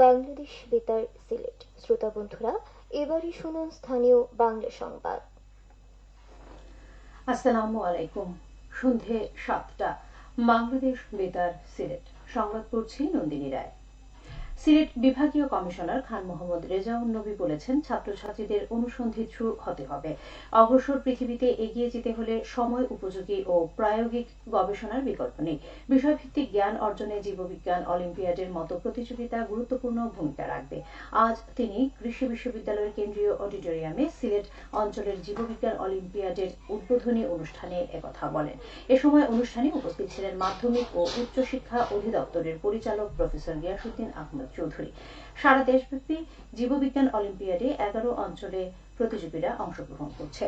বাংলাদেশ বেতার সিলেট। শ্রোতা বন্ধুরা, এবারই শুনুন স্থানীয় বাংলা সংবাদ। আসসালামু আলাইকুম। সন্ধে 7টা। বাংলাদেশ বেতার সিলেট সংবাদ পড়ছি নন্দিনী রায়। সিলেট বিভাগীয় কমিশনার খান মোহাম্মদ রেজাউন নবী বলেছেন, ছাত্রছাত্রীদের অনুসন্ধিৎসু হতে হবে। অগ্রসর পৃথিবীতে এগিয়ে যেতে হলে সময় উপযোগী ও প্রায়োগিক গবেষণার বিকল্প নেই। বিষয়ভিত্তিক জ্ঞান অর্জনে জীববিজ্ঞান অলিম্পিয়াডের মতো প্রতিযোগিতা গুরুত্বপূর্ণ ভূমিকা রাখবে। আজ তিনি কৃষি বিশ্ববিদ্যালয়ের কেন্দ্রীয় অডিটোরিয়ামে সিলেট অঞ্চলের জীববিজ্ঞান অলিম্পিয়াডের উদ্বোধনী অনুষ্ঠানে একথা বলেন। এ সময় অনুষ্ঠানে উপস্থিত ছিলেন মাধ্যমিক ও উচ্চশিক্ষা অধিদপ্তরের পরিচালক প্রফেসর গিয়াসউদ্দিন আহমদ চৌধুরী। সারা দেশব্যাপী জীববিজ্ঞান অলিম্পিয়াডে 11 অঞ্চলে প্রতিযোগীরা অংশগ্রহণ করছে।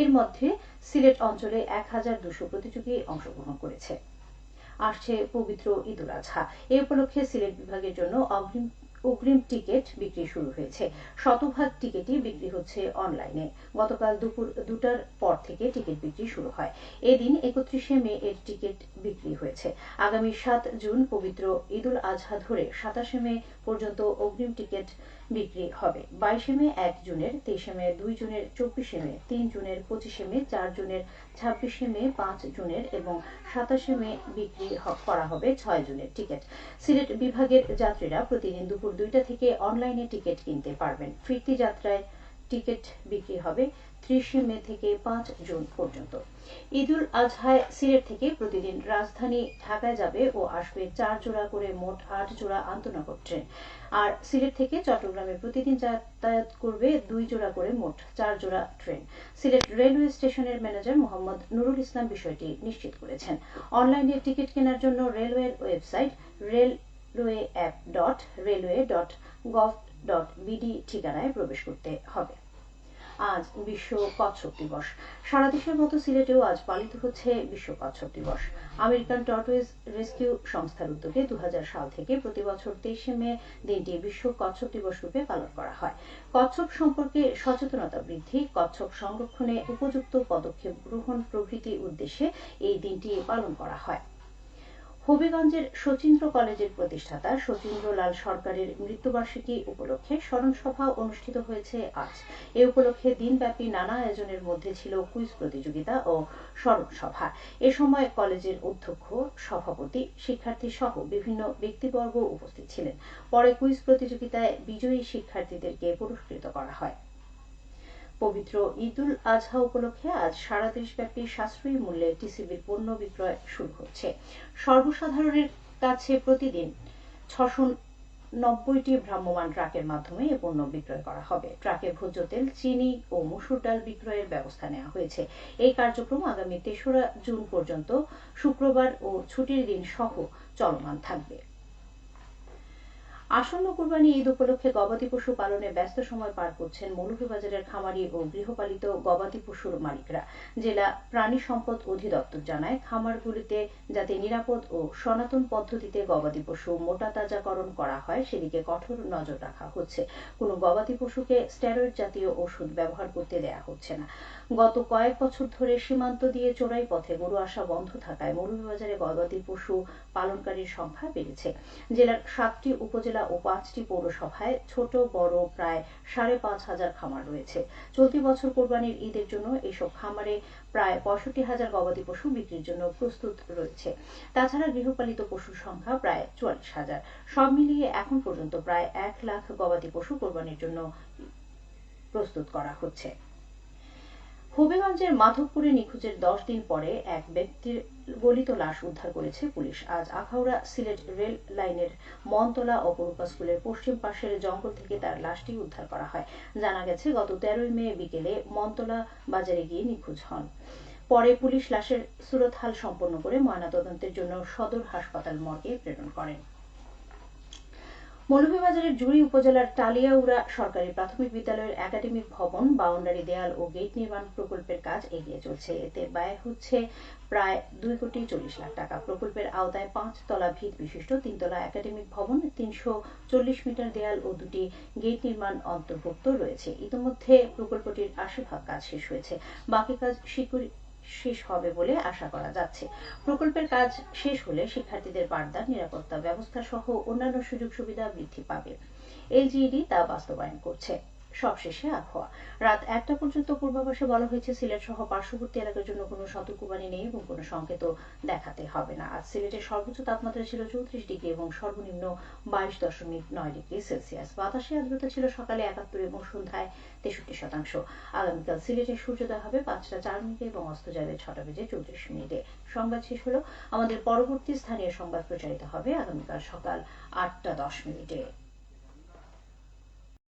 এর মধ্যে সিলেট অঞ্চলে 1200 প্রতিযোগী অংশগ্রহণ করেছে। আসছে পবিত্র ঈদুল আজহা। এ উপলক্ষে সিলেট বিভাগের জন্য অগ্রিম টিকিট বিক্রি শুরু হয়েছে। শতভাগ টিকিটই বিক্রি হচ্ছে অনলাইনে। গতকাল দুপুর 2টার পর থেকে টিকিট বিক্রি শুরু হয়। এদিন 31শে মে এর টিকিট বিক্রি হয়েছে। আগামী 7 জুন পবিত্র ঈদুল আজহা ধরে 27শে মে পর্যন্ত অগ্রিম টিকিট বিক্রি হবে। 22শে মে 1 জুনের, 23শে মে 2 জুনের, 24শে মে 3 জুনের, 25শে মে 4 জুনের, 26শে মে 5 জুনের এবং 27শে মে বিক্রি করা হবে 6 জুনের টিকিট। সিলেট বিভাগের যাত্রীরা প্রতিদিন দুপুর 2টা থেকে অনলাইনে টিকিট কিনতে পারবেন। ফিরতি যাত্রায় টিকিট বিক্রি হবে 30শে মে থেকে 5 জুন পর্যন্ত। ঈদুল আজহায় সিলেট থেকে প্রতিদিন রাজধানী ঢাকায় যাবে ও আসবে 4 জোড়া করে মোট 8 জোড়া আন্তনগর ট্রেন। আর সিলেট থেকে চট্টগ্রামে প্রতিদিন যাতায়াত করবে 2 জোড়া করে মোট 4 জোড়া ট্রেন। সিলেট রেলওয়ে স্টেশনের ম্যানেজার মোহাম্মদ নুরুল ইসলাম বিষয়টি নিশ্চিত করেছেন। অনলাইনে টিকিট কেনার জন্য রেলওয়ের ওয়েবসাইট railway.gov.bd ঠিকানায় প্রবেশ করতে হবে। আজ বিশ্ব কচ্ছপ দিবস। সারা দেশের মতো সিলেটেও আজ পালিত হচ্ছে বিশ্ব কচ্ছপ দিবস। আমেরিকান টর্টয়েজ রেস্কিউ সংস্থার উদ্যোগে 2000 সাল থেকে প্রতি বছর 23শে মে দিনটি বিশ্ব কচ্ছপ দিবস রূপে পালন করা হয়। কচ্ছপ সম্পর্কে সচেতনতা বৃদ্ধি, কচ্ছপ সংরক্ষণে উপযুক্ত পদক্ষেপ গ্রহণ প্রভৃতি উদ্দেশ্যে এই দিনটি পালন করা হয়। হবিগঞ্জের শচীন্দ্র কলেজের প্রতিষ্ঠাতা শচীন্দ্রলাল সরকারের মৃত্যুবার্ষিকী উপলক্ষে স্মরণসভা অনুষ্ঠিত হয়েছে আজ। এ উপলক্ষে দিনব্যাপী নানা আয়োজনের মধ্যে ছিল কুইজ প্রতিযোগিতা ও স্মরণসভা। এ সময় কলেজের অধ্যক্ষ, সভাপতি, শিক্ষার্থী সহ বিভিন্ন ব্যক্তিবর্গ উপস্থিত ছিলেন। পরে কুইজ প্রতিযোগিতায় বিজয়ী শিক্ষার্থীদেরকে পুরস্কৃত করা হয়। পবিত্র ঈদুল আজহা উপলক্ষে আজ সারা দেশব্যাপী সাশ্রয়ী মূল্যে টিসিবির পণ্য বিক্রয় শুরু হচ্ছে। সর্বসাধারণের কাছে প্রতিদিন 690টি ভ্রাম্যমাণ ট্রাকের মাধ্যমে এ পণ্য বিক্রয় করা হবে। ট্রাকে ভোজ্য তেল, চিনি ও মসুর ডাল বিক্রয়ের ব্যবস্থা নেওয়া হয়েছে। এই কার্যক্রম আগামী 3রা জুন পর্যন্ত শুক্রবার ও ছুটির দিন সহ চলমান থাকবে। আসন্ন কুরবানি ঈদ উপলক্ষে গবাদি পশু পালনে ব্যস্ত সময় পার করছেন মৌলভীবাজারের খামারি ও গৃহপালিত গবাদি পশুর মালিকরা। জেলা প্রাণী সম্পদ অধিদপ্তর জানায়, খামারগুলিতে যাতে নিরাপদ ও সনাতন পদ্ধতিতে গবাদি পশু মোটা তাজাকরণ করা হয় সেদিকে কঠোর নজর রাখা হচ্ছে। কোনো গবাদি পশুকে স্টেরয়েড জাতীয় ওষুধ ব্যবহার করতে দেয়া হচ্ছে না। গত কয়েক বছর ধরে সীমান্ত দিয়ে চোরাই পথে গরু আসা বন্ধ থাকায় মৌলভীবাজারে গবাদি পশু পালনকারীর সংখ্যা বেড়েছে। জেলার 7টি উপজেলা ও 5টি পৌরসভায় ছোট বড় প্রায় 5,500 খামার রয়েছে। চলতি বছর কোরবানির ঈদের জন্য এসব খামারে প্রায় 65,000 গবাদি পশু বিক্রির জন্য প্রস্তুত রয়েছে। তাছাড়া গৃহপালিত পশুর সংখ্যা প্রায় 44,000। সব মিলিয়ে এখন পর্যন্ত প্রায় 1 লাখ গবাদি পশু কোরবানির জন্য প্রস্তুত করা হচ্ছে। হবিগঞ্জের মাধবপুরে নিখোঁজের 10 দিন পরে এক ব্যক্তির গলিত লাশ উদ্ধার করেছে পুলিশ। আজ আখাউড়া সিলেট রেল লাইনের মনতলা অপরূপা স্কুলের পশ্চিম পাশের জঙ্গল থেকে তার লাশটি উদ্ধার করা হয়। জানা গেছে, গত 13 মে বিকেলে মনতলা বাজারে গিয়ে নিখোঁজ হন। পরে পুলিশ লাশের সুরতহাল সম্পন্ন করে ময়নাতদন্তের জন্য সদর হাসপাতাল মর্গে প্রেরণ করেন। মৌলভীবাজারের জুড়ি উপজেলার টালিয়াউড়া সরকারি প্রাথমিক বিদ্যালয়ের একাডেমিক ভবন, বাউন্ডারি দেয়াল ও গেট নির্মাণ প্রকল্পের কাজ এগিয়ে চলছে। এতে ব্যয় হচ্ছে প্রায় 2,40,00,000 টাকা। প্রকল্পের আওতায় 5 তলা ভিত বিশিষ্ট 3 তলা একাডেমিক ভবন, 340 মিটার দেয়াল ও 2টি গেট নির্মাণ অন্তর্ভুক্ত রয়েছে। ইতিমধ্যে প্রকল্পটির 80% কাজ শেষ হয়েছে। বাকি কাজ শেষ হবে বলে আশা করা যাচ্ছে। প্রকল্পের কাজ শেষ হলে শিক্ষার্থীদের পাঠদান, নিরাপত্তা ব্যবস্থা সহ অন্যান্য সুযোগ সুবিধা বৃদ্ধি পাবে। এলজিইডি তা বাস্তবায়ন করছে। সবশেষে আবহাওয়া। রাত 1টা পর্যন্ত পূর্বাভাসে বলা হয়েছে সিলেট সহ পার্শ্ববর্তী এলাকার জন্য কোনো সতর্কবাণী নেই এবং কোনো সংকেত দেখাতে হবে না। আজ সিলেটের সর্বোচ্চ তাপমাত্রা ছিল 34 ডিগ্রি এবং সর্বনিম্ন 22.9 ডিগ্রি সেলসিয়াস। বাতাসে আর্দ্রতা ছিল সকালে 71 এবং সন্ধ্যায় 63%। আগামীকাল সিলেটে সূর্যোদয় হবে 5টা 4 মিনিটে এবং অস্ত যাবে 6টা বেজে 34 মিনিটে। সংবাদ শেষ হলো। আমাদের পরবর্তী স্থানীয় সংবাদ প্রচারিত হবে আগামীকাল সকাল 8টা 10 মিনিটে।